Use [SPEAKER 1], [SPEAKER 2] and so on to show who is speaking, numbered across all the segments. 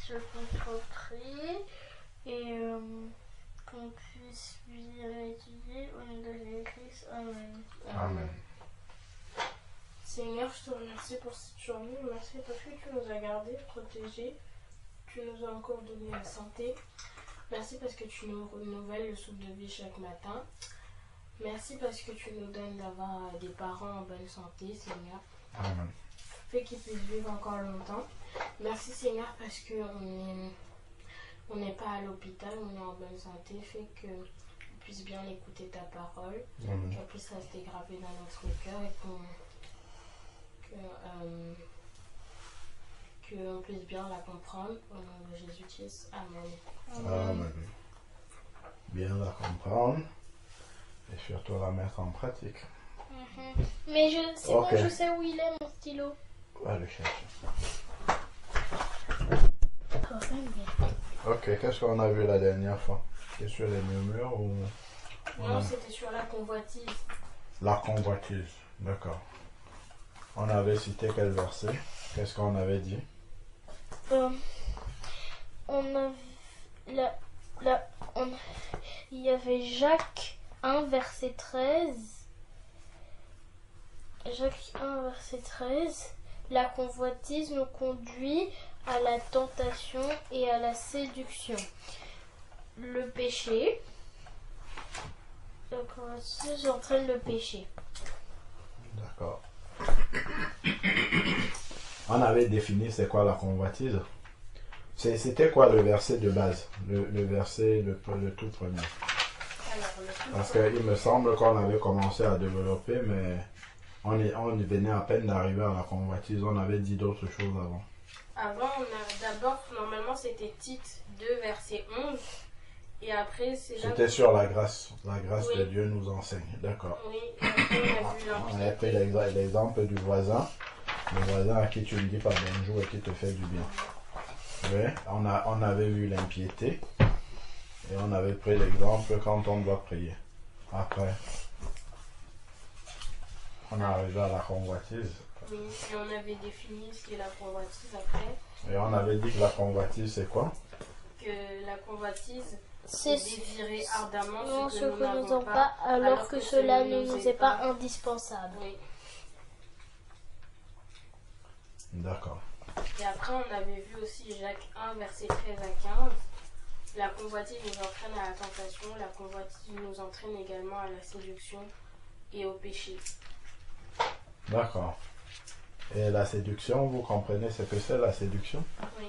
[SPEAKER 1] se concentrer et qu'on puisse bien étudier au nom de Jésus-Christ. Amen.
[SPEAKER 2] Amen.
[SPEAKER 1] Seigneur, je te remercie pour cette journée. Merci parce que tu nous as gardés, protégés. Tu nous as encore donné la santé. Merci parce que tu nous renouvelles le souffle de vie chaque matin. Merci parce que tu nous donnes d'avoir des parents en bonne santé, Seigneur.
[SPEAKER 2] Amen.
[SPEAKER 1] Fais qu'ils puissent vivre encore longtemps. Merci, Seigneur, parce qu'on n'est pas à l'hôpital, on est en bonne santé. Fais qu'on puisse bien écouter ta parole,
[SPEAKER 2] Amen.
[SPEAKER 1] qu'elle puisse rester gravée dans notre cœur et qu'on puisse bien la comprendre. Au nom de Jésus-Christ. Amen.
[SPEAKER 2] Amen. Bien la comprendre et surtout la mettre en pratique.
[SPEAKER 1] Mais c'est
[SPEAKER 2] Ok.
[SPEAKER 1] bon, je sais où il est, mon stylo.
[SPEAKER 2] Va le chercher.
[SPEAKER 1] Oh,
[SPEAKER 2] Ok, qu'est-ce qu'on a vu la dernière fois? C'est sur les murmures ou
[SPEAKER 1] non, c'était sur la convoitise.
[SPEAKER 2] la convoitise? D'accord. On avait cité quel verset? Qu'est-ce qu'on avait dit?
[SPEAKER 1] On a il y avait Jacques 1 verset 13. Jacques 1 verset 13. La convoitise nous conduit à la tentation et à la séduction. Le péché. La convoitise entraîne le péché.
[SPEAKER 2] D'accord. On avait défini c'est quoi la convoitise. C'était quoi le verset de base? Le verset, le tout premier. Parce qu'il me semble qu'on avait commencé à développer, mais on venait à peine d'arriver à la convoitise. On avait dit d'autres choses avant.
[SPEAKER 1] Avant, d'abord, normalement, c'était Tite 2, verset 11. Et après, c'est là...
[SPEAKER 2] C'était sur la grâce. La grâce
[SPEAKER 1] Oui.
[SPEAKER 2] de Dieu nous enseigne. D'accord.
[SPEAKER 1] Oui, et après, on a vu
[SPEAKER 2] On a pris l'exemple du voisin. Le voisin à qui tu ne dis pas bonjour et qui te fait du bien. Oui, on avait vu l'impiété. Et on avait pris l'exemple quand on doit prier. Après, on est arrivé à la convoitise.
[SPEAKER 1] Oui, et on avait défini ce qu'est la convoitise après.
[SPEAKER 2] Et on avait dit que la convoitise, c'est quoi?
[SPEAKER 1] Que la convoitise,
[SPEAKER 3] C'est
[SPEAKER 1] désirer ardemment
[SPEAKER 3] non,
[SPEAKER 1] ce que nous
[SPEAKER 3] n'avons
[SPEAKER 1] n'avons
[SPEAKER 3] pas, alors que cela ne
[SPEAKER 1] nous
[SPEAKER 3] nous est pas indispensable.
[SPEAKER 1] Oui.
[SPEAKER 2] D'accord.
[SPEAKER 1] Et après, on avait vu aussi Jacques 1, verset 13 à 15. La convoitise nous entraîne à la tentation, la convoitise nous entraîne également à la séduction et au péché.
[SPEAKER 2] D'accord. Et la séduction, vous comprenez ce que c'est la séduction?
[SPEAKER 1] Oui.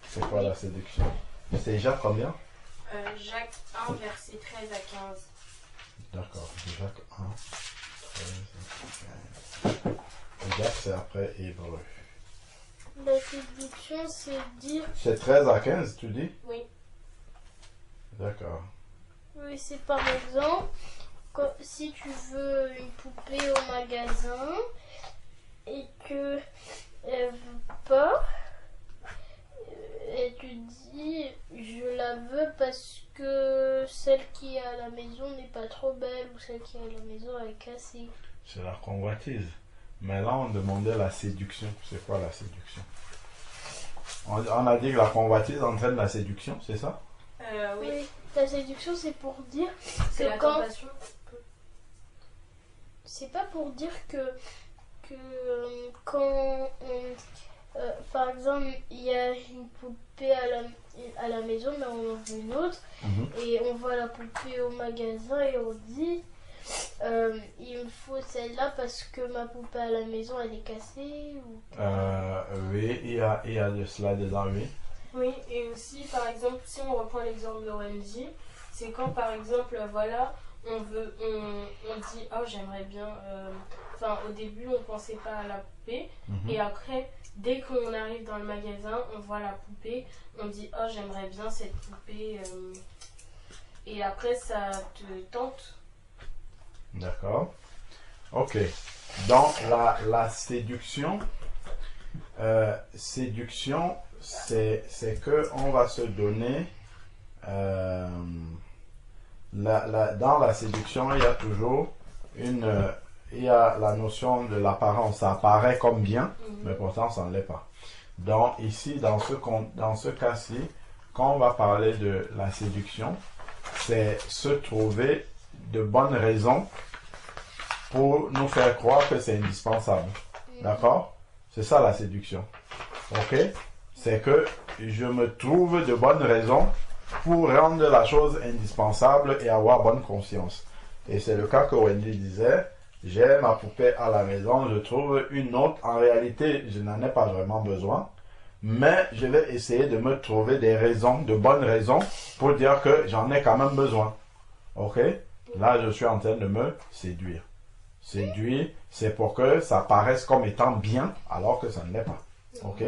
[SPEAKER 2] C'est quoi la séduction? C'est Jacques combien?
[SPEAKER 1] Jacques 1, verset 13 à 15.
[SPEAKER 2] D'accord. Jacques 1, 13, 15. Et Jacques, c'est après Hébreu.
[SPEAKER 3] La séduction, c'est dire...
[SPEAKER 2] C'est 13 à 15, tu dis?
[SPEAKER 1] Oui.
[SPEAKER 2] D'accord.
[SPEAKER 3] Oui, c'est par exemple, si tu veux une poupée au magasin et que elle veut pas, et tu dis je la veux parce que celle qui est à la maison n'est pas trop belle ou celle qui est à la maison est cassée.
[SPEAKER 2] C'est la convoitise. Mais là, on demandait la séduction. C'est quoi la séduction? On a dit que la convoitise entraîne la séduction, c'est ça?
[SPEAKER 1] Oui.
[SPEAKER 3] Oui, la séduction c'est pour dire
[SPEAKER 1] C'est
[SPEAKER 3] que
[SPEAKER 1] la
[SPEAKER 3] quand...
[SPEAKER 1] tentation.
[SPEAKER 3] C'est pas pour dire que quand par exemple il y a une poupée à la maison mais on en veut une autre et on voit la poupée au magasin et on dit il me faut celle-là parce que ma poupée à la maison elle est cassée ou...
[SPEAKER 2] Oui, il y a de cela dedans, oui.
[SPEAKER 1] Oui, et aussi, par exemple, si on reprend l'exemple de Wendy, c'est quand, par exemple, voilà, on dit, oh, j'aimerais bien... Enfin, au début, on pensait pas à la poupée, et après, dès qu'on arrive dans le magasin, on voit la poupée, on dit, oh, j'aimerais bien cette poupée, et après, ça te tente.
[SPEAKER 2] D'accord. Ok. Donc, la séduction, c'est que on va se donner... dans la séduction, il y a toujours il y a la notion de l'apparence. Ça apparaît comme bien, mais pourtant, ça ne l'est pas. Donc ici, dans ce cas-ci, quand on va parler de la séduction, c'est se trouver de bonnes raisons pour nous faire croire que c'est indispensable. D'accord? C'est ça la séduction. Ok? C'est que je me trouve de bonnes raisons pour rendre la chose indispensable et avoir bonne conscience. Et c'est le cas que Wendy disait, j'ai ma poupée à la maison, je trouve une autre, en réalité je n'en ai pas vraiment besoin, mais je vais essayer de me trouver des raisons, de bonnes raisons, pour dire que j'en ai quand même besoin. Ok? Là je suis en train de me séduire. Séduire, c'est pour que ça paraisse comme étant bien, alors que ça ne l'est pas. Ok?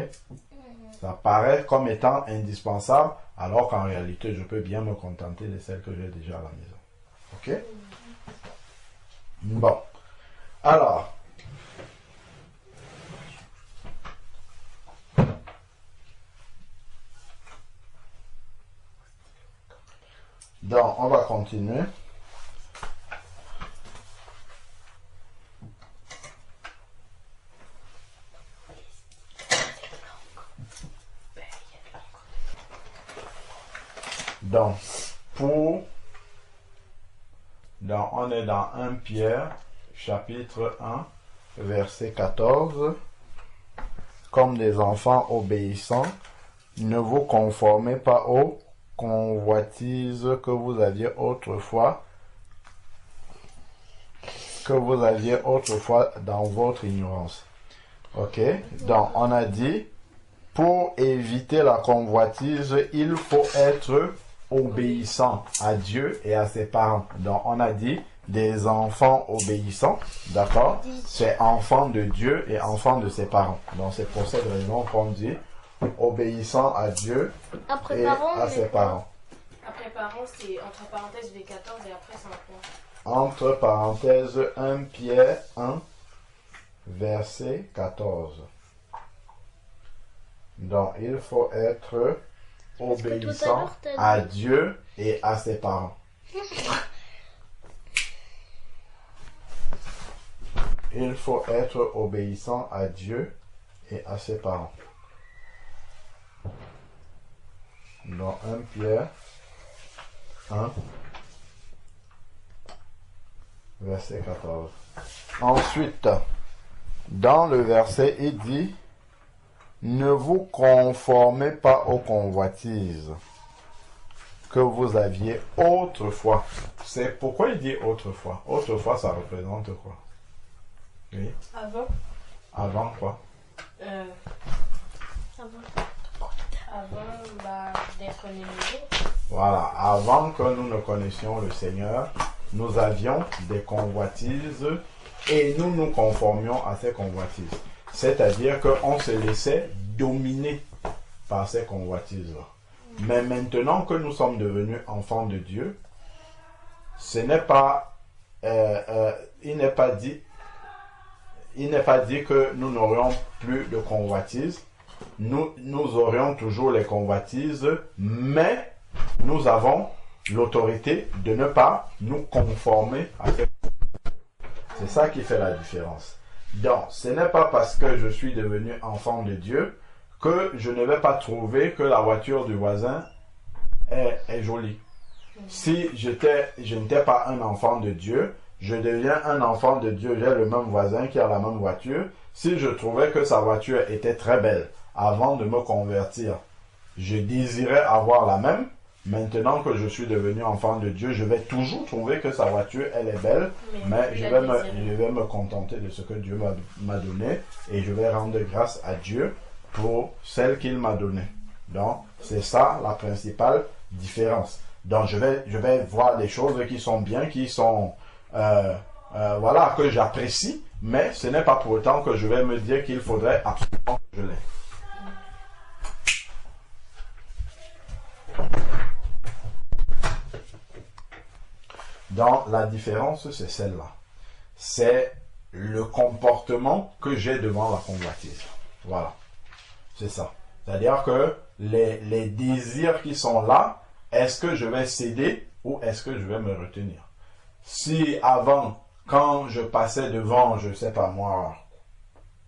[SPEAKER 2] Ça paraît comme étant indispensable, alors qu'en réalité, je peux bien me contenter de celles que j'ai déjà à la maison. Ok? Bon. Alors. Donc, on va continuer. Donc, on est dans 1 Pierre, chapitre 1, verset 14. Comme des enfants obéissants, ne vous conformez pas aux convoitises que vous aviez autrefois, dans votre ignorance. Ok? Donc, on a dit, pour éviter la convoitise, il faut être obéissant à Dieu et à ses parents. Donc, on a dit des enfants obéissants, d'accord? C'est enfants de Dieu et enfants de ses parents. Donc, c'est pour cette raison qu'on dit obéissant à Dieu et à ses parents.
[SPEAKER 1] Après parents, c'est entre parenthèses V14 et après c'est un point.
[SPEAKER 2] Entre parenthèses 1 Pierre 1, verset 14. Donc, il faut être obéissant à Dieu et à ses parents. Il faut être obéissant à Dieu et à ses parents. Dans 1 Pierre 1, verset 14. Ensuite, dans le verset, il dit: ne vous conformez pas aux convoitises que vous aviez autrefois. C'est pourquoi il dit autrefois. Autrefois, ça représente quoi? Oui.
[SPEAKER 1] Avant.
[SPEAKER 2] Avant quoi?
[SPEAKER 1] Avant d'être né nouveau.
[SPEAKER 2] Voilà. Avant que nous ne connaissions le Seigneur, nous avions des convoitises et nous nous conformions à ces convoitises. C'est-à-dire qu'on se laissait dominer par ces convoitises-là. Mais maintenant que nous sommes devenus enfants de Dieu, ce n'est pas, il n'est pas dit que nous n'aurions plus de convoitises. Nous aurions toujours les convoitises, mais nous avons l'autorité de ne pas nous conformer à ces convoitises. C'est ça qui fait la différence. Donc, ce n'est pas parce que je suis devenu enfant de Dieu que je ne vais pas trouver que la voiture du voisin est jolie. Si je n'étais pas un enfant de Dieu, je deviens un enfant de Dieu, j'ai le même voisin qui a la même voiture. Si je trouvais que sa voiture était très belle avant de me convertir, je désirais avoir la même. Maintenant que je suis devenu enfant de Dieu, je vais toujours trouver que sa voiture, elle est belle, mais je vais me contenter de ce que Dieu m'a donné et je vais rendre grâce à Dieu pour celle qu'il m'a donnée. Donc, c'est ça la principale différence. Donc, je vais voir des choses qui sont bien, qui sont, voilà, que j'apprécie, mais ce n'est pas pour autant que je vais me dire qu'il faudrait absolument que je l'aie. Donc, la différence, c'est celle-là. C'est le comportement que j'ai devant la convoitise. Voilà. C'est ça. C'est-à-dire que les désirs qui sont là, est-ce que je vais céder ou est-ce que je vais me retenir? Si avant, quand je passais devant, je sais pas moi,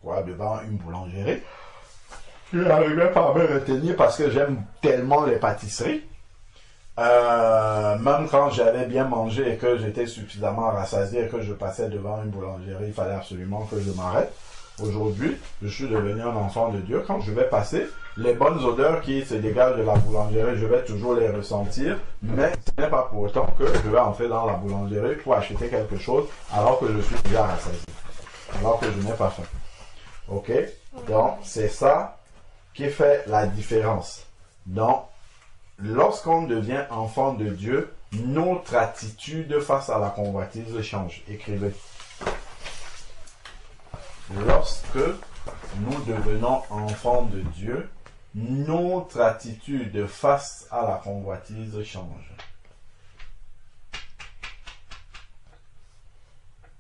[SPEAKER 2] quoi, devant une boulangerie, Je n'arrivais pas à me retenir parce que j'aime tellement les pâtisseries. Même quand j'avais bien mangé et que j'étais suffisamment rassasié et que je passais devant une boulangerie, il fallait absolument que je m'arrête. Aujourd'hui, je suis devenu un enfant de Dieu. Quand je vais passer, les bonnes odeurs qui se dégagent de la boulangerie, je vais toujours les ressentir, mais ce n'est pas pour autant que je vais entrer dans la boulangerie pour acheter quelque chose alors que je suis déjà rassasié, alors que je n'ai pas faim. Ok? Donc, c'est ça qui fait la différence. Donc, lorsqu'on devient enfant de Dieu, notre attitude face à la convoitise change. Écrivez. Lorsque nous devenons enfants de Dieu, notre attitude face à la convoitise change.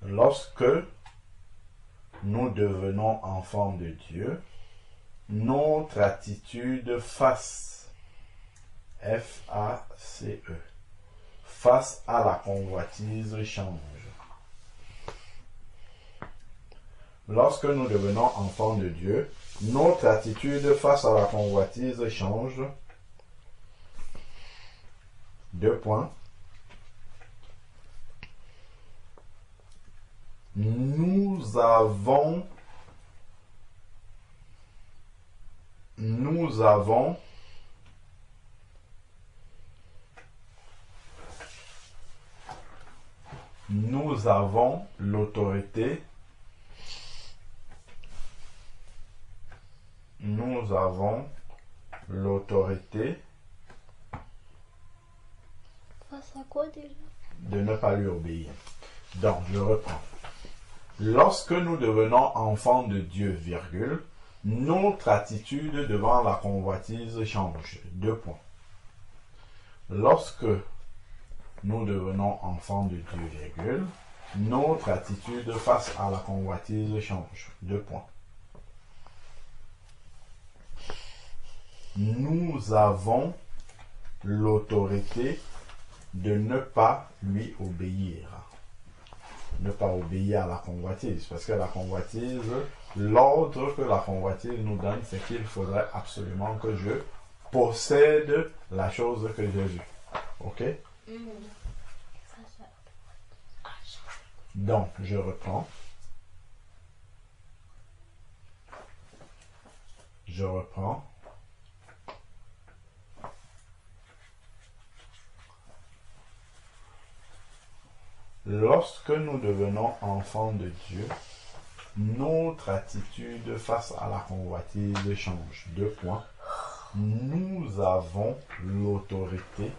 [SPEAKER 2] Lorsque nous devenons enfants de Dieu, notre attitude face, F-A-C-E, face à la convoitise change. Lorsque nous devenons enfants de Dieu, notre attitude face à la convoitise change. 2 points. Nous avons l'autorité. Nous avons l'autorité.
[SPEAKER 3] Face à quoi déjà?
[SPEAKER 2] De ne pas lui obéir. Donc, je reprends. Lorsque nous devenons enfants de Dieu, virgule, notre attitude devant la convoitise change. 2 points. Lorsque nous devenons enfants de Dieu, virgule, notre attitude face à la convoitise change. 2 points. Nous avons l'autorité de ne pas lui obéir. Ne pas obéir à la convoitise. Parce que la convoitise, l'ordre que la convoitise nous donne, c'est qu'il faudrait absolument que je possède la chose que j'ai vue. Ok? Donc, je reprends. Je reprends. Lorsque nous devenons enfants de Dieu, notre attitude face à la convoitise change. 2 points. Nous avons l'autorité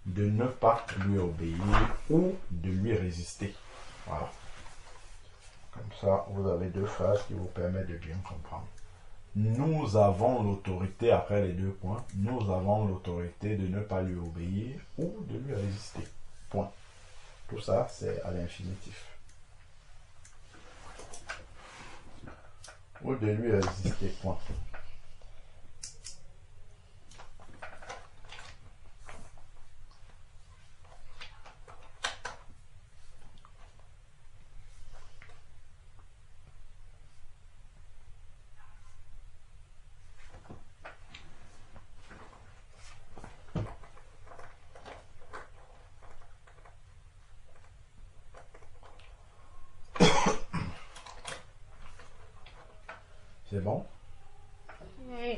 [SPEAKER 2] de ne pas lui obéir ou de lui résister. Voilà. Comme ça, vous avez 2 phrases qui vous permettent de bien comprendre. Nous avons l'autorité, après les 2 points, nous avons l'autorité de ne pas lui obéir ou de lui résister. Point. Tout ça, c'est à l'infinitif. Ou de lui résister. Point. C'est bon?
[SPEAKER 3] Oui.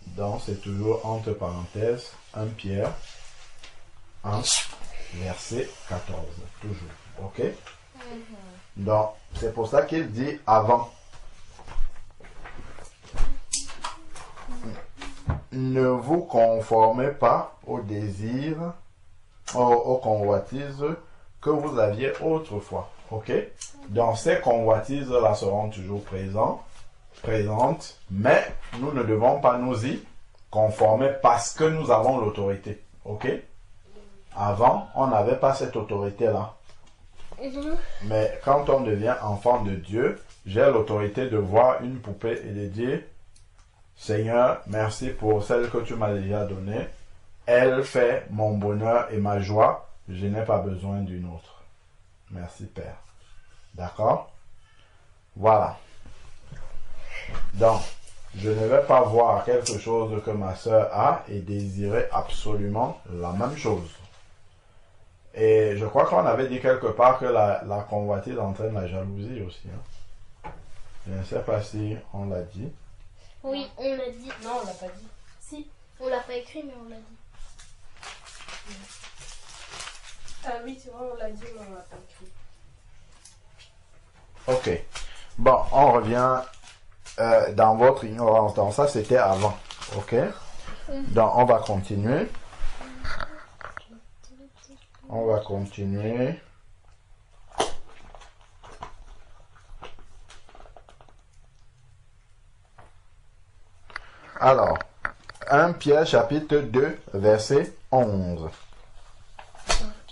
[SPEAKER 2] Donc, c'est toujours entre parenthèses 1 Pierre 1, verset 14. Toujours. Ok? Donc, c'est pour ça qu'il dit avant. Ne vous conformez pas aux désirs, aux convoitises que vous aviez autrefois. Ok? Donc ces convoitises-là seront toujours présentes, mais nous ne devons pas nous y conformer parce que nous avons l'autorité. Ok? Avant, on n'avait pas cette autorité-là. Mais quand on devient enfant de Dieu, j'ai l'autorité de voir une poupée et de dire, Seigneur, merci pour celle que tu m'as déjà donnée. Elle fait mon bonheur et ma joie. Je n'ai pas besoin d'une autre. Merci Père. D'accord? Voilà. Donc, je ne vais pas voir quelque chose que ma soeur a et désirer absolument la même chose. Et je crois qu'on avait dit quelque part que la convoitise entraîne la jalousie aussi. Hein. Je ne sais pas si on l'a dit.
[SPEAKER 3] Oui, on l'a dit.
[SPEAKER 1] Non, on l'a pas dit.
[SPEAKER 3] Si, on l'a pas écrit, mais on l'a dit.
[SPEAKER 1] Ah oui, c'est vrai, on l'a dit, mais on l'a pas écrit.
[SPEAKER 2] Ok. Bon, on revient dans votre ignorance. Donc ça, c'était avant. Ok. Donc, on va continuer. On va continuer. Alors, 1 Pierre chapitre 2, verset 11.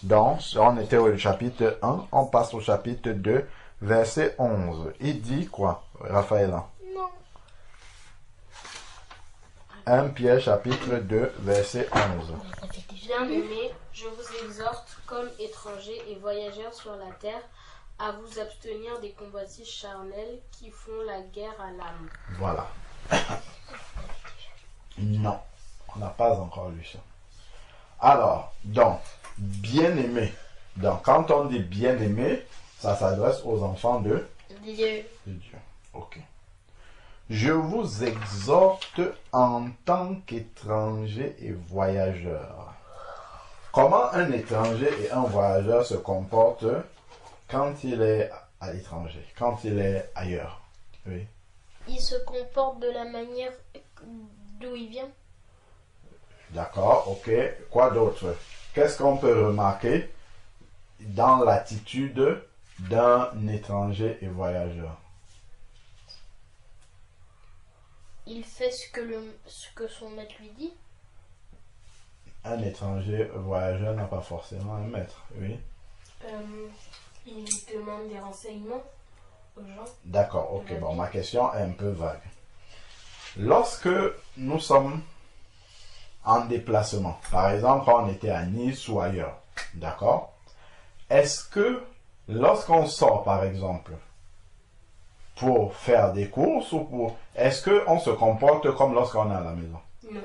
[SPEAKER 2] Donc, on était au chapitre 1, on passe au chapitre 2, verset 11. Il dit quoi, Raphaël?
[SPEAKER 3] Non.
[SPEAKER 2] 1 Pierre chapitre 2, verset 11.
[SPEAKER 1] Bien-aimés, je vous exhorte, comme étrangers et voyageurs sur la terre, à vous abstenir des convoitises charnelles qui font la guerre à l'âme.
[SPEAKER 2] Voilà. Non, on n'a pas encore lu ça. Alors, donc, bien-aimé. Donc, quand on dit bien-aimé, ça s'adresse aux enfants de
[SPEAKER 3] Dieu.
[SPEAKER 2] Dieu. Ok. Je vous exhorte en tant qu'étranger et voyageur. Comment un étranger et un voyageur se comportent quand il est à l'étranger, quand il est ailleurs? Oui.
[SPEAKER 3] Il se comporte de la manière d'où il vient.
[SPEAKER 2] D'accord, ok. Quoi d'autre? Qu'est-ce qu'on peut remarquer dans l'attitude d'un étranger et voyageur?
[SPEAKER 3] Il fait ce que son maître lui dit.
[SPEAKER 2] Un étranger voyageur n'a pas forcément un maître, oui.
[SPEAKER 1] Il demande des renseignements aux gens.
[SPEAKER 2] D'accord, ok. Bon, ma question est un peu vague. Lorsque nous sommes en déplacement, par exemple, quand on était à Nice ou ailleurs, d'accord? Est-ce que lorsqu'on sort, par exemple, pour faire des courses ou pour... Est-ce qu'on se comporte comme lorsqu'on est à la maison?
[SPEAKER 1] Non.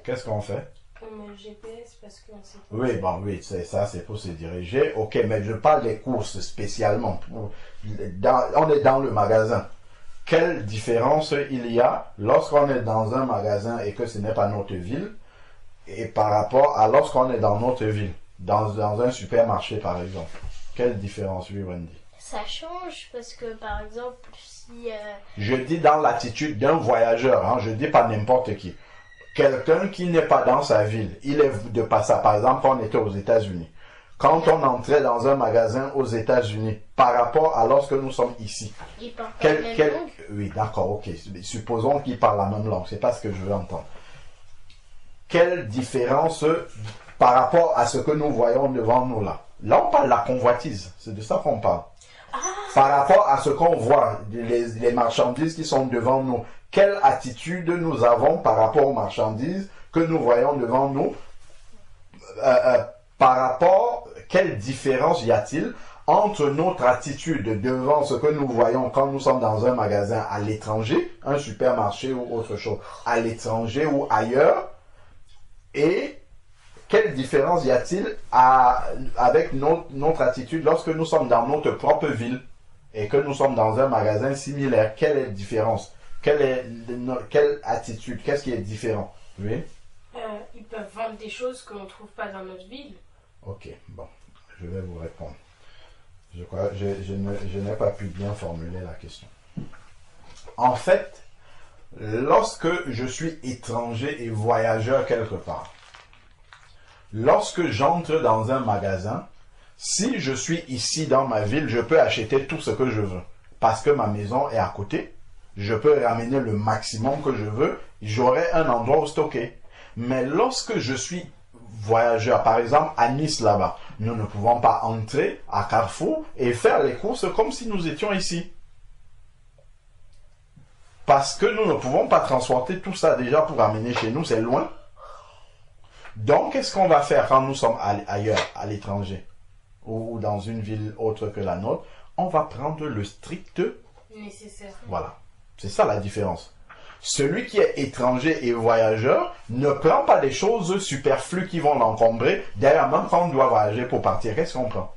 [SPEAKER 2] Qu'est-ce qu'on fait?
[SPEAKER 1] On met le GPS parce qu'on sait pas.
[SPEAKER 2] Oui, bon, oui, c'est ça, c'est pour se diriger. Ok, mais je parle des courses spécialement. On est dans le magasin. Quelle différence il y a lorsqu'on est dans un magasin et que ce n'est pas notre ville et par rapport à lorsqu'on est dans notre ville, dans un supermarché par exemple? Quelle différence, oui, Wendy?
[SPEAKER 3] Ça change parce que, par exemple, si...
[SPEAKER 2] Je dis dans l'attitude d'un voyageur, hein, je dis pas n'importe qui. Quelqu'un qui n'est pas dans sa ville, il est de passage. Par exemple, quand on était aux États-Unis. Quand on entrait dans un magasin aux États-Unis, par rapport à lorsque nous sommes ici.
[SPEAKER 3] Il parle pas la même langue.
[SPEAKER 2] Oui, d'accord, ok. Supposons qu'il parle la même langue. C'est pas ce que je veux entendre. Quelle différence par rapport à ce que nous voyons devant nous là? Là, on parle de la convoitise. C'est de ça qu'on parle. Par rapport à ce qu'on voit, les marchandises qui sont devant nous, quelle attitude nous avons par rapport aux marchandises que nous voyons devant nous? Par rapport, quelle différence y a-t-il entre notre attitude devant ce que nous voyons quand nous sommes dans un magasin à l'étranger, un supermarché ou autre chose, à l'étranger ou ailleurs, et quelle différence y a-t-il avec notre attitude lorsque nous sommes dans notre propre ville et que nous sommes dans un magasin similaire? Quelle est la différence? Quelle attitude? Qu'est-ce qui est différent? Oui?
[SPEAKER 1] Ils peuvent vendre des choses qu'on ne trouve pas dans notre ville.
[SPEAKER 2] Ok, bon, je vais vous répondre. Je crois, je n'ai pas pu bien formuler la question. En fait, lorsque je suis étranger et voyageur quelque part, lorsque j'entre dans un magasin, si je suis ici dans ma ville, je peux acheter tout ce que je veux. Parce que ma maison est à côté, je peux ramener le maximum que je veux, j'aurai un endroit où stocker. Mais lorsque je suis voyageur, par exemple à Nice là-bas, nous ne pouvons pas entrer à Carrefour et faire les courses comme si nous étions ici. Parce que nous ne pouvons pas transporter tout ça déjà pour amener chez nous, c'est loin. Donc, qu'est-ce qu'on va faire quand nous sommes ailleurs, à l'étranger, ou dans une ville autre que la nôtre? On va prendre le strict
[SPEAKER 1] nécessaire.
[SPEAKER 2] Voilà. C'est ça la différence. Celui qui est étranger et voyageur ne prend pas des choses superflues qui vont l'encombrer. D'ailleurs, même quand on doit voyager pour partir, qu'est-ce qu'on prend?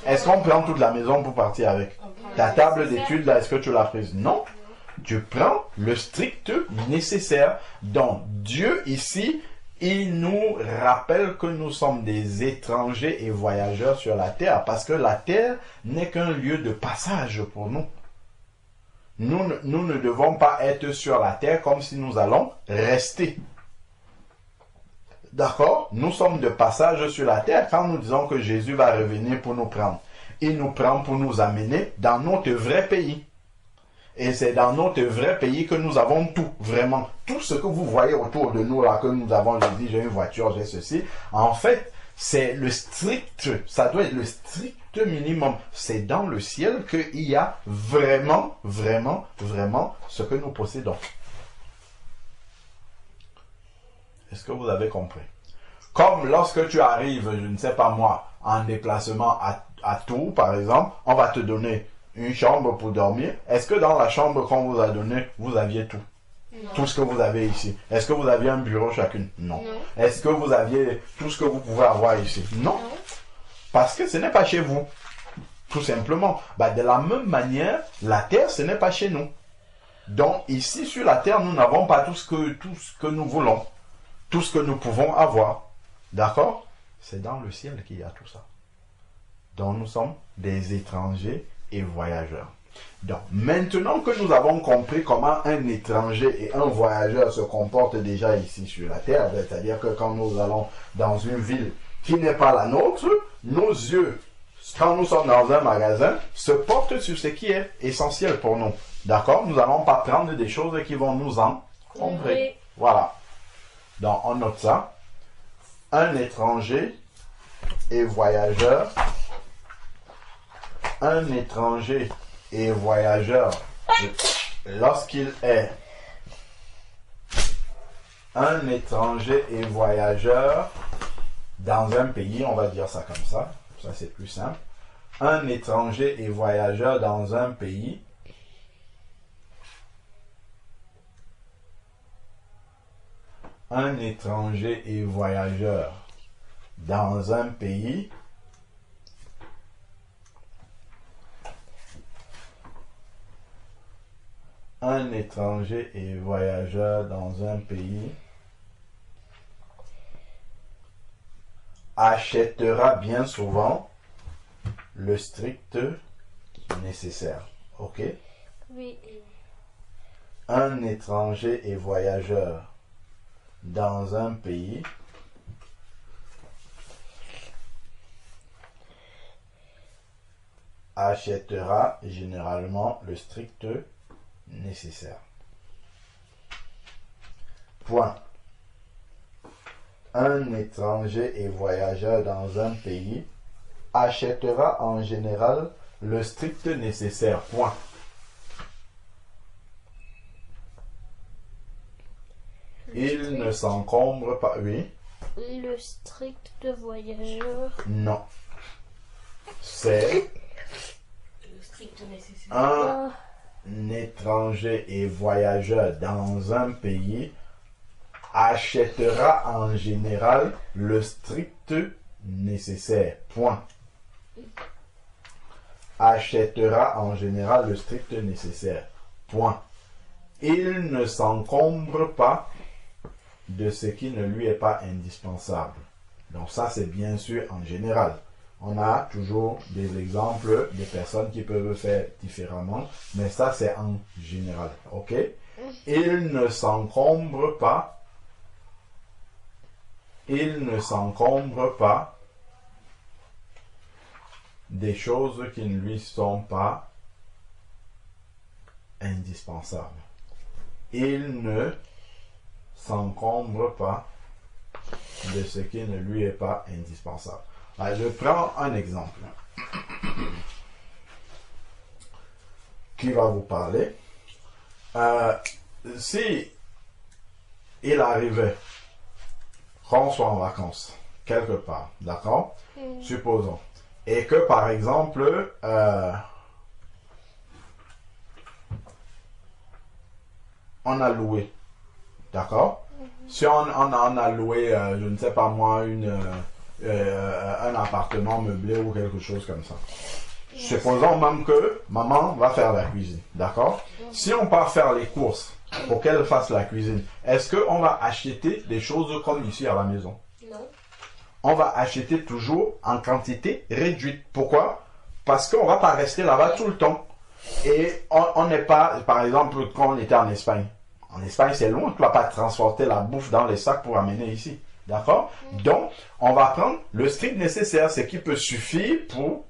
[SPEAKER 2] Est-ce qu'on prend toute la maison pour partir avec? Ta table d'études, là, est-ce que tu l'as prise? Non. Tu prends le strict nécessaire. Donc, Dieu, ici, il nous rappelle que nous sommes des étrangers et voyageurs sur la terre, parce que la terre n'est qu'un lieu de passage pour nous. Nous ne devons pas être sur la terre comme si nous allons rester. D'accord? Nous sommes de passage sur la terre quand nous disons que Jésus va revenir pour nous prendre. Il nous prend pour nous amener dans notre vrai pays. Et c'est dans notre vrai pays que nous avons tout, vraiment. Tout ce que vous voyez autour de nous, là, que nous avons, je dis, j'ai une voiture, j'ai ceci. En fait, c'est le strict, ça doit être le strict minimum. C'est dans le ciel qu'il y a vraiment, vraiment, vraiment ce que nous possédons. Est-ce que vous avez compris? Comme lorsque tu arrives, je ne sais pas moi, en déplacement à Tours, par exemple, on va te donner une chambre pour dormir. Est-ce que dans la chambre qu'on vous a donnée, vous aviez tout?
[SPEAKER 3] Non.
[SPEAKER 2] Tout ce que vous avez ici. Est-ce que vous aviez un bureau chacune? Non.
[SPEAKER 3] Non.
[SPEAKER 2] Est-ce que vous aviez tout ce que vous pouvez avoir ici? Non.
[SPEAKER 3] Non.
[SPEAKER 2] Parce que ce n'est pas chez vous. Tout simplement. Bah, de la même manière, la terre, ce n'est pas chez nous. Donc, ici, sur la terre, nous n'avons pas tout ce que nous voulons. Tout ce que nous pouvons avoir. D'accord? C'est dans le ciel qu'il y a tout ça. Donc, nous sommes des étrangers et voyageurs. Donc, maintenant que nous avons compris comment un étranger et un voyageur se comportent déjà ici sur la terre, c'est-à-dire que quand nous allons dans une ville qui n'est pas la nôtre, nos yeux, quand nous sommes dans un magasin, se portent sur ce qui est essentiel pour nous. D'accord? Nous n'allons pas prendre des choses qui vont nous encombrer. Voilà. Donc, on note ça. Un étranger et voyageur. Un étranger et voyageur, lorsqu'il est un étranger et voyageur dans un pays, on va dire ça comme ça c'est plus simple. Un étranger et voyageur dans un pays, un étranger et voyageur dans un pays, un étranger et voyageur dans un pays achètera bien souvent le strict nécessaire. Ok?
[SPEAKER 3] Oui.
[SPEAKER 2] Un étranger et voyageur dans un pays achètera généralement le strict nécessaire. Point. Un étranger et voyageur dans un pays achètera en général le strict nécessaire. Point. Il ne s'encombre pas. Oui.
[SPEAKER 3] Le strict voyageur.
[SPEAKER 2] Non. C'est
[SPEAKER 1] Le strict nécessaire.
[SPEAKER 2] un étranger et voyageur dans un pays achètera en général le strict nécessaire. Point. Achètera en général le strict nécessaire. Point. Il ne s'encombre pas de ce qui ne lui est pas indispensable. Donc ça, c'est bien sûr en général. On a toujours des exemples de personnes qui peuvent faire différemment, mais ça, c'est en général. Ok? Il ne s'encombre pas. Il ne s'encombre pas des choses qui ne lui sont pas indispensables. Il ne s'encombre pas de ce qui ne lui est pas indispensable. Alors, je prends un exemple qui va vous parler. Si il arrivait qu'on soit en vacances quelque part, d'accord? Supposons. Et que par exemple, on a loué, d'accord? Si on a loué, je ne sais pas moi, un appartement meublé ou quelque chose comme ça. Supposons même que maman va faire la cuisine, d'accord? Si on part faire les courses pour qu'elle fasse la cuisine, est-ce qu'on va acheter des choses comme ici à la maison?
[SPEAKER 1] Non.
[SPEAKER 2] On va acheter toujours en quantité réduite. Pourquoi? Parce qu'on ne va pas rester là-bas tout le temps. Et on n'est pas, par exemple, quand on était en Espagne. En Espagne, c'est loin, tu ne vas pas transporter la bouffe dans les sacs pour amener ici. D'accord? Donc, on va prendre le strict nécessaire, ce qui peut suffire pour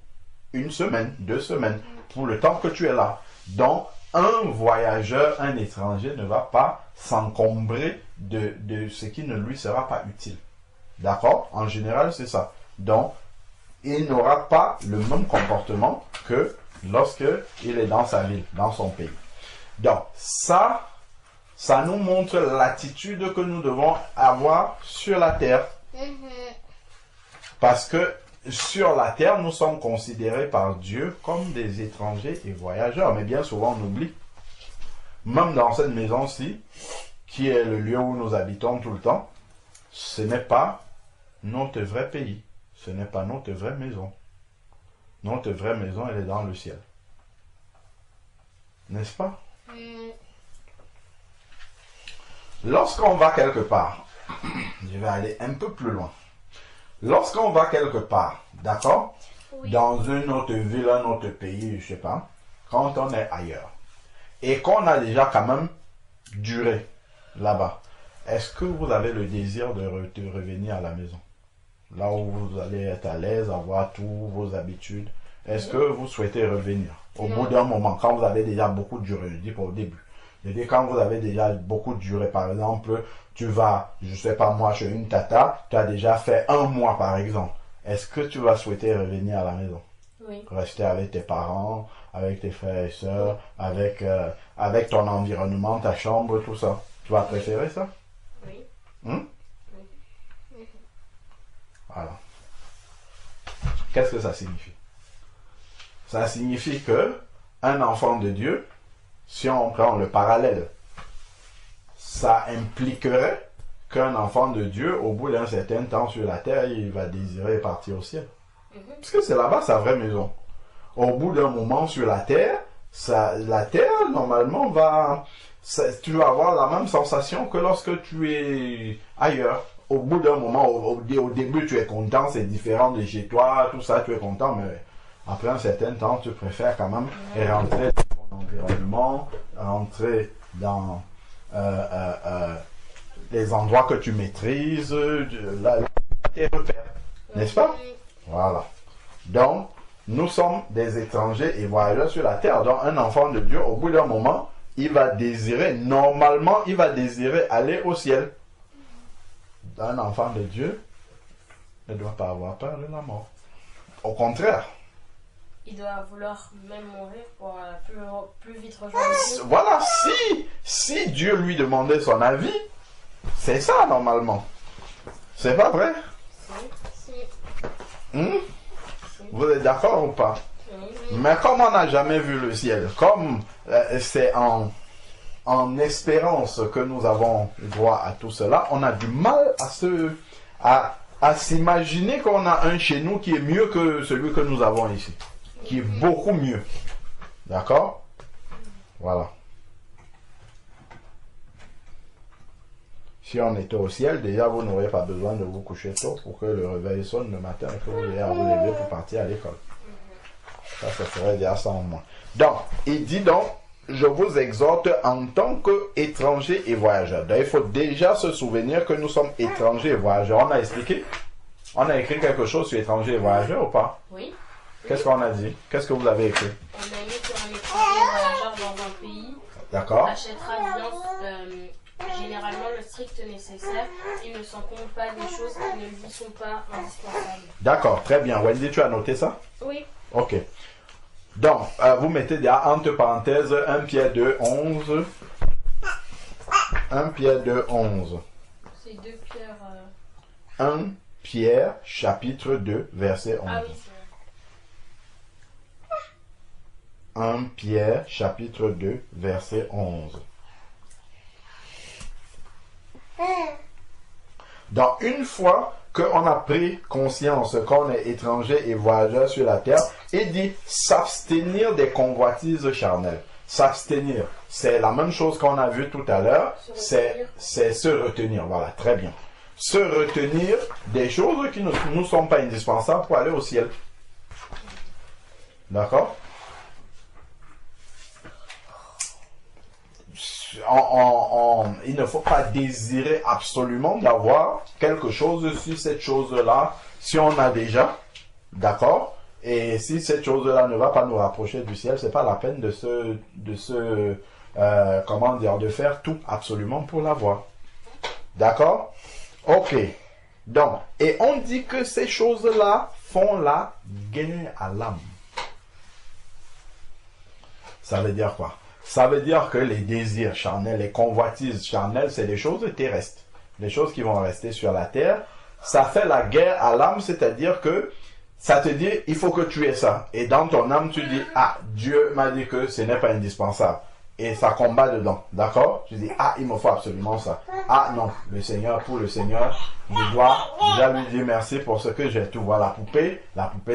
[SPEAKER 2] une semaine, 2 semaines, pour le temps que tu es là. Donc, un voyageur, un étranger ne va pas s'encombrer de ce qui ne lui sera pas utile. D'accord? En général, c'est ça. Donc, il n'aura pas le même comportement que lorsque il est dans sa ville, dans son pays. Donc, ça nous montre l'attitude que nous devons avoir sur la terre. Parce que sur la terre, nous sommes considérés par Dieu comme des étrangers et voyageurs. Mais bien souvent, on oublie. Même dans cette maison-ci, qui est le lieu où nous habitons tout le temps, ce n'est pas notre vrai pays. Ce n'est pas notre vraie maison. Notre vraie maison, elle est dans le ciel. N'est-ce pas? Lorsqu'on va quelque part, je vais aller un peu plus loin. Lorsqu'on va quelque part, d'accord? Oui. Dans une autre ville, un autre pays, je sais pas, quand on est ailleurs, et qu'on a déjà quand même duré là-bas, est-ce que vous avez le désir de revenir à la maison? Là où vous allez être à l'aise, avoir tous vos habitudes. Est-ce que vous souhaitez revenir? Au bout d'un moment, quand vous avez déjà beaucoup duré, je dis pas au début. Je dis quand vous avez déjà beaucoup duré, par exemple, tu vas, je sais pas moi, chez une tata, tu as déjà fait 1 mois par exemple. Est-ce que tu vas souhaiter revenir à la maison?
[SPEAKER 1] Oui.
[SPEAKER 2] Rester avec tes parents, avec tes frères et sœurs, avec ton environnement, ta chambre, tout ça. Tu vas préférer ça?
[SPEAKER 1] Oui.
[SPEAKER 2] Oui. Voilà. Qu'est-ce que ça signifie? Ça signifie que un enfant de Dieu, si on prend le parallèle, ça impliquerait qu'un enfant de Dieu, au bout d'un certain temps sur la terre, il va désirer partir au ciel. Parce que c'est là-bas sa vraie maison. Au bout d'un moment sur la terre, la terre, normalement, tu vas avoir la même sensation que lorsque tu es ailleurs. Au bout d'un moment, au début, tu es content, c'est différent de chez toi, tout ça, tu es content, mais après un certain temps, tu préfères quand même rentrer dans ton environnement, rentrer dans les endroits que tu maîtrises, tes repères, n'est-ce pas? Voilà. Donc, nous sommes des étrangers et voyageurs sur la terre. Donc, un enfant de Dieu, au bout d'un moment, il va désirer, normalement, il va désirer aller au ciel. Un enfant de Dieu ne doit pas avoir peur de la mort. Au contraire.
[SPEAKER 1] Il doit vouloir même mourir pour plus vite rejoindre Dieu.
[SPEAKER 2] Voilà, si Dieu lui demandait son avis, c'est ça normalement. C'est pas vrai?
[SPEAKER 1] Si.
[SPEAKER 2] Vous êtes d'accord ou pas? Mais comme on n'a jamais vu le ciel, comme c'est en espérance que nous avons droit à tout cela, on a du mal à s'imaginer qu'on a un chez nous qui est mieux que celui que nous avons ici. Qui est beaucoup mieux. D'accord? Voilà. Si on était au ciel, déjà vous n'auriez pas besoin de vous coucher tôt pour que le réveil sonne le matin et que vous ayez à vous lever pour partir à l'école. Ça serait déjà ça en moins. Donc, il dit donc, je vous exhorte en tant qu'étrangers et voyageurs. Donc, il faut déjà se souvenir que nous sommes étrangers et voyageurs. On a expliqué? On a écrit quelque chose sur étrangers et voyageurs ou pas?
[SPEAKER 1] Oui.
[SPEAKER 2] Qu'est-ce qu'on a dit? Qu'est-ce que vous avez écrit?
[SPEAKER 1] On a mis qu'un étranger voyageur dans un pays achètera généralement le strict nécessaire et ne s'encombre pas des choses qui ne lui sont pas indispensables.
[SPEAKER 2] D'accord, très bien. Wendy, tu as noté ça?
[SPEAKER 1] Oui.
[SPEAKER 2] Ok. Donc, vous mettez déjà entre parenthèses 1 Pierre 2, 11. 1 Pierre 2, 11.
[SPEAKER 1] C'est 2 Pierre...
[SPEAKER 2] 1 Pierre, chapitre 2, verset 11.
[SPEAKER 1] Ah oui, c'est vrai.
[SPEAKER 2] 1 Pierre, chapitre 2, verset 11. Donc, une fois qu'on a pris conscience qu'on est étranger et voyageur sur la terre, il dit s'abstenir des convoitises charnelles. S'abstenir, c'est la même chose qu'on a vu tout à l'heure, c'est se retenir. Voilà, très bien. Se retenir des choses qui ne nous sont pas indispensables pour aller au ciel. D'accord? Il ne faut pas désirer absolument d'avoir quelque chose sur cette chose-là, si on a déjà, d'accord? Et si cette chose-là ne va pas nous rapprocher du ciel, c'est pas la peine de faire tout absolument pour l'avoir. D'accord? Ok. Donc, et on dit que ces choses-là font la guerre à l'âme. Ça veut dire quoi? Ça veut dire que les désirs charnels, les convoitises charnelles, c'est des choses terrestres. Les choses qui vont rester sur la terre. Ça fait la guerre à l'âme, c'est-à-dire que ça te dit, il faut que tu aies ça. Et dans ton âme, tu dis, ah, Dieu m'a dit que ce n'est pas indispensable. Et ça combat dedans. D'accord? Tu dis, ah, il me faut absolument ça. Ah, non, pour le Seigneur, je dois déjà lui dire merci pour ce que j'ai. Tu vois la poupée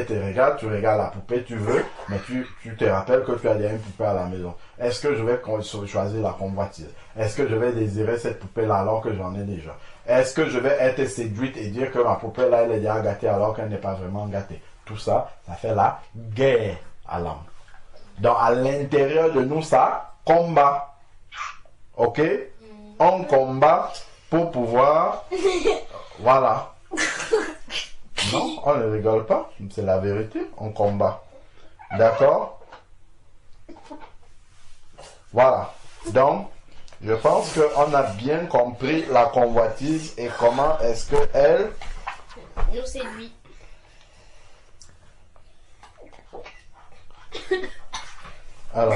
[SPEAKER 2] te regarde, tu regardes la poupée, tu veux, mais tu te rappelles que tu as déjà une poupée à la maison. Est-ce que je vais choisir la convoitise? Est-ce que je vais désirer cette poupée-là alors que j'en ai déjà? Est-ce que je vais être séduite et dire que ma poupée-là, elle est déjà gâtée alors qu'elle n'est pas vraiment gâtée? Tout ça, ça fait la guerre à l'âme. Donc, à l'intérieur de nous, ça combat. Ok? On combat pour pouvoir... Voilà. Non, on ne rigole pas. C'est la vérité. On combat. D'accord? Voilà. Donc, je pense qu'on a bien compris la convoitise et comment est-ce qu'elle
[SPEAKER 3] nous séduit.
[SPEAKER 2] Alors,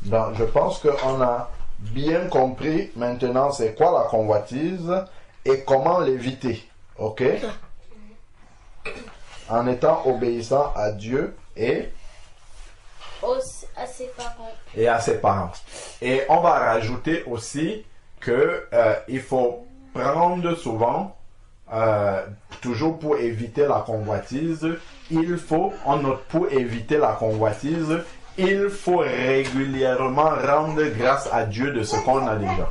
[SPEAKER 2] donc, je pense qu'on a bien compris maintenant c'est quoi la convoitise et comment l'éviter. Ok? En étant obéissant à Dieu et
[SPEAKER 3] à ses parents.
[SPEAKER 2] Et à ses parents. Et on va rajouter aussi que il faut prendre souvent, toujours pour éviter la convoitise, pour éviter la convoitise, il faut régulièrement rendre grâce à Dieu de ce qu'on a déjà.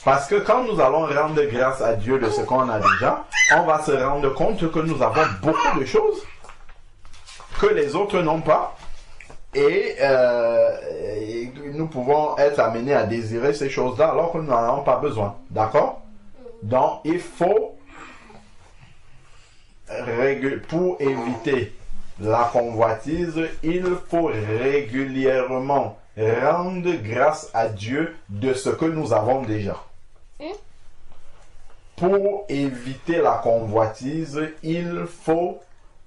[SPEAKER 2] Parce que quand nous allons rendre grâce à Dieu de ce qu'on a déjà, on va se rendre compte que nous avons beaucoup de choses que les autres n'ont pas. Et nous pouvons être amenés à désirer ces choses-là alors que nous n'en avons pas besoin. D'accord? Donc, il faut, pour éviter la convoitise, il faut régulièrement rendre grâce à Dieu de ce que nous avons déjà. Pour éviter la convoitise, il faut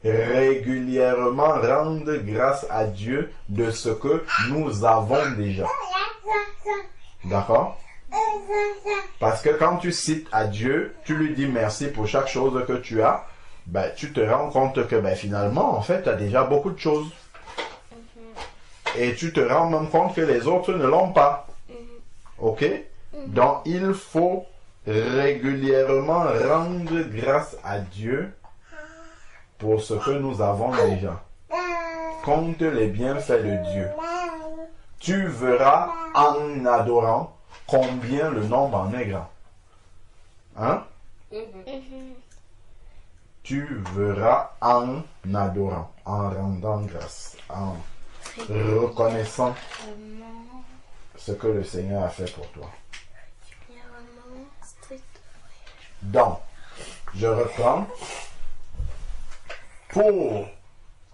[SPEAKER 2] régulièrement rendre grâce à Dieu de ce que nous avons déjà. D'accord? Parce que quand tu cites à Dieu, tu lui dis merci pour chaque chose que tu as, ben, tu te rends compte que ben, finalement, en fait, tu as déjà beaucoup de choses. Et tu te rends même compte que les autres ne l'ont pas. Ok? Donc, il faut régulièrement rendre grâce à Dieu pour ce que nous avons déjà. Compte les bienfaits de Dieu. Tu verras en adorant combien le nombre en est grand. Hein? Tu verras en adorant, en rendant grâce, en reconnaissant ce que le Seigneur a fait pour toi. Donc, je reprends. Pour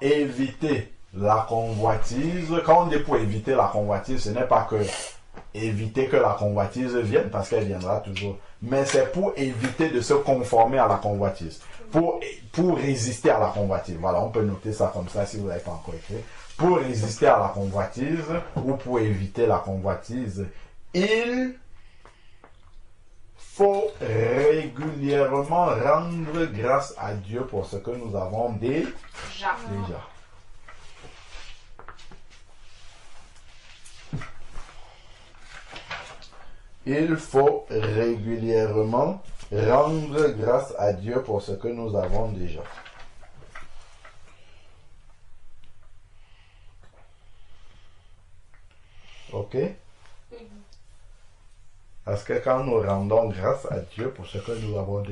[SPEAKER 2] éviter la convoitise, quand on dit pour éviter la convoitise, ce n'est pas que éviter que la convoitise vienne, parce qu'elle viendra toujours, mais c'est pour éviter de se conformer à la convoitise, pour résister à la convoitise. Voilà, on peut noter ça comme ça si vous n'avez pas encore écrit. Pour résister à la convoitise, ou pour éviter la convoitise, il faut régulièrement rendre grâce à Dieu pour ce que nous avons déjà. il faut régulièrement rendre grâce à Dieu pour ce que nous avons déjà. Ok? Parce que quand nous rendons grâce à Dieu pour ce que nous avons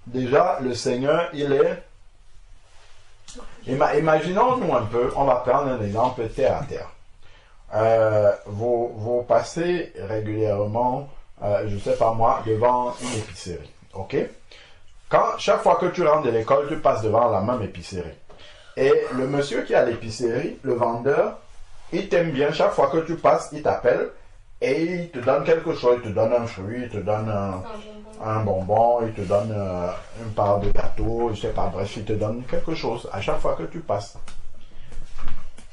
[SPEAKER 2] déjà le Seigneur, il est... Imaginons-nous un peu, on va prendre un exemple terre à terre. Vous passez régulièrement, je ne sais pas moi, devant une épicerie. Ok? Chaque fois que tu rentres de l'école, tu passes devant la même épicerie. Et le monsieur qui est à l'épicerie, le vendeur, il t'aime bien. Chaque fois que tu passes, il t'appelle et il te donne quelque chose. Il te donne un fruit, il te donne un bonbon, il te donne une part de gâteau, je sais pas, bref, il te donne quelque chose à chaque fois que tu passes.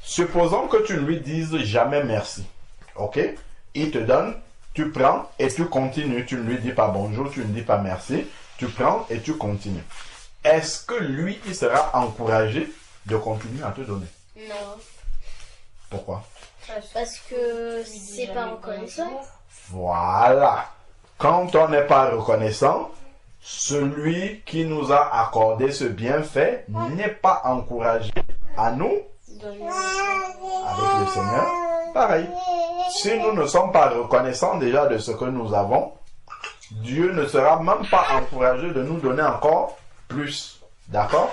[SPEAKER 2] Supposons que tu ne lui dises jamais merci. Ok? Il te donne, tu prends et tu continues. Tu ne lui dis pas bonjour, tu ne dis pas merci. Tu prends et tu continues. Est-ce que lui, il sera encouragé de continuer à te donner?
[SPEAKER 3] Non.
[SPEAKER 2] Pourquoi?
[SPEAKER 3] Parce que c'est pas reconnaissant.
[SPEAKER 2] Voilà. Quand on n'est pas reconnaissant, celui qui nous a accordé ce bienfait n'est pas encouragé à nous. Avec le Seigneur, pareil. Si nous ne sommes pas reconnaissants déjà de ce que nous avons, Dieu ne sera même pas encouragé de nous donner encore plus. D'accord?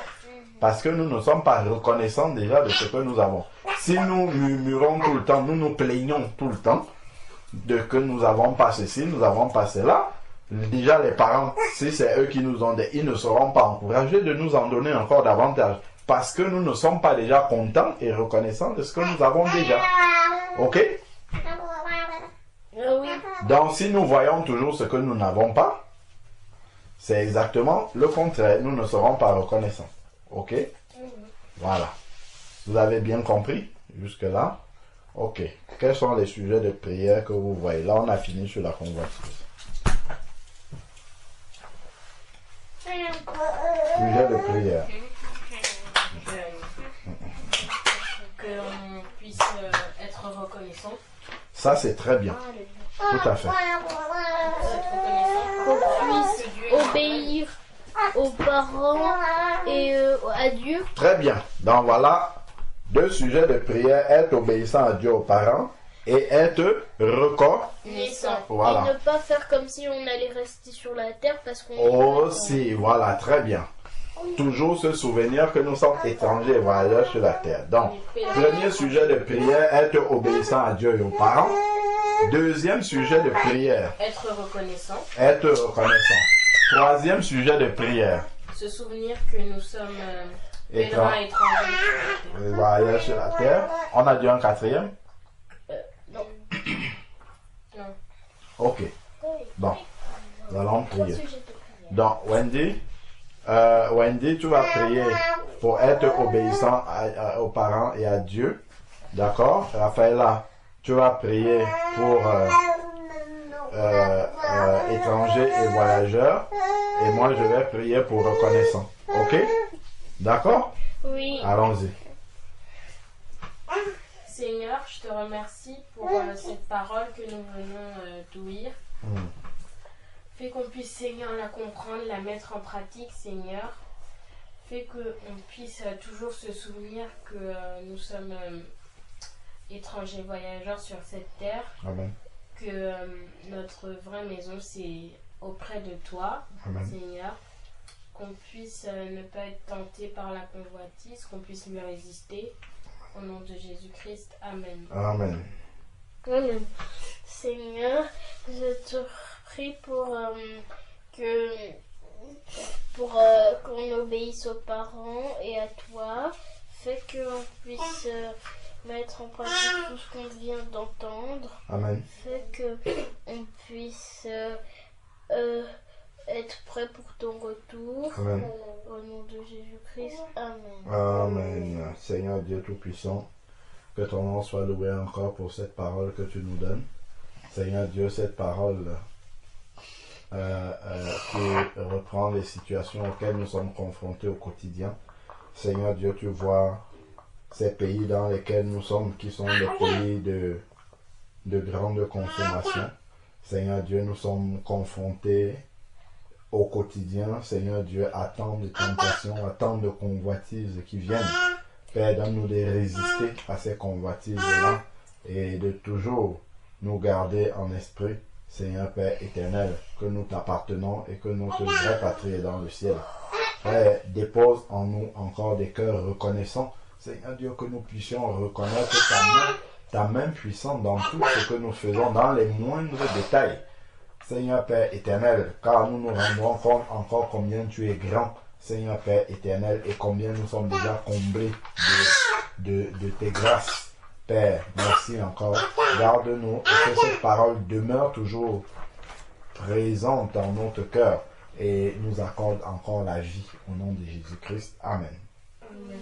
[SPEAKER 2] Parce que nous ne sommes pas reconnaissants déjà de ce que nous avons. Si nous murmurons tout le temps, nous nous plaignons tout le temps de que nous n'avons pas ceci, nous n'avons pas cela, déjà les parents, si c'est eux qui nous ont dit, ils ne seront pas encouragés de nous en donner encore davantage. Parce que nous ne sommes pas déjà contents et reconnaissants de ce que nous avons déjà. Ok?
[SPEAKER 3] Oui.
[SPEAKER 2] Donc si nous voyons toujours ce que nous n'avons pas, c'est exactement le contraire. Nous ne serons pas reconnaissants. Ok? Voilà. Vous avez bien compris jusque-là? Ok. Quels sont les sujets de prière que vous voyez? Là, on a fini sur la convoitise. Sujet de prière.
[SPEAKER 1] Qu'on puisse être reconnaissant.
[SPEAKER 2] Ça, c'est très bien. Tout à fait.
[SPEAKER 3] Qu'on puisse obéir aux parents et à Dieu.
[SPEAKER 2] Très bien. Donc voilà, deux sujets de prière, être obéissant à Dieu, aux parents, et être reconnaissant. Voilà.
[SPEAKER 3] Et ne pas faire comme si on allait rester sur la terre parce qu'on...
[SPEAKER 2] Aussi, voilà, très bien. Toujours se souvenir que nous sommes étrangers et voyageurs sur la terre. Donc, premier sujet de prière, être obéissant à Dieu et aux parents. Deuxième sujet de prière.
[SPEAKER 1] Être reconnaissant.
[SPEAKER 2] Être reconnaissant. Troisième sujet de prière.
[SPEAKER 1] Se souvenir que nous sommes pèlerins étrangers.
[SPEAKER 2] Voyageurs sur la terre. On a dit un quatrième?
[SPEAKER 3] Non.
[SPEAKER 1] Non.
[SPEAKER 2] Ok. Bon, nous allons prier. Donc, Wendy, tu vas prier pour être obéissant aux parents et à Dieu. D'accord? Raphaëla, tu vas prier pour étrangers et voyageurs. Et moi, je vais prier pour reconnaissants. Ok? D'accord?
[SPEAKER 3] Oui.
[SPEAKER 2] Allons-y.
[SPEAKER 1] Seigneur, je te remercie pour cette parole que nous venons d'ouïr. Fais qu'on puisse, Seigneur, la comprendre, la mettre en pratique, Seigneur. Fais qu'on puisse toujours se souvenir que nous sommes étrangers voyageurs sur cette terre.
[SPEAKER 2] Amen.
[SPEAKER 1] Que notre vraie maison, c'est auprès de toi,
[SPEAKER 2] Amen.
[SPEAKER 1] Seigneur. Qu'on puisse ne pas être tenté par la convoitise, qu'on puisse lui résister. Au nom de Jésus-Christ, Amen.
[SPEAKER 2] Amen.
[SPEAKER 3] Amen. Seigneur, je te prie pour qu'on obéisse aux parents et à toi. Fais qu'on puisse mettre en pratique tout ce qu'on vient d'entendre.
[SPEAKER 2] Amen.
[SPEAKER 3] Fais qu'on puisse être prêt pour ton retour.
[SPEAKER 2] Amen.
[SPEAKER 3] Au nom de Jésus-Christ, Amen.
[SPEAKER 2] Amen. Seigneur Dieu Tout-Puissant, que ton nom soit loué encore pour cette parole que tu nous donnes. Seigneur Dieu, cette parole qui reprend les situations auxquelles nous sommes confrontés au quotidien. Seigneur Dieu, tu vois ces pays dans lesquels nous sommes, qui sont des pays de grande consommation. Seigneur Dieu, nous sommes confrontés au quotidien, Seigneur Dieu, à tant de tentations, à tant de convoitises qui viennent. Père, donne-nous de résister à ces convoitises-là et de toujours nous garder en esprit, Seigneur Père éternel, que nous t'appartenons et que nous te répatrions dans le ciel. Père, dépose en nous encore des cœurs reconnaissants, Seigneur Dieu, que nous puissions reconnaître ta main puissante dans tout ce que nous faisons, dans les moindres détails. Seigneur Père éternel, car nous nous rendons compte encore combien tu es grand, Seigneur Père éternel, et combien nous sommes déjà comblés de tes grâces. Père, merci encore. Garde-nous et que cette parole demeure toujours présente dans notre cœur et nous accorde encore la vie au nom de Jésus-Christ. Amen.
[SPEAKER 1] Amen.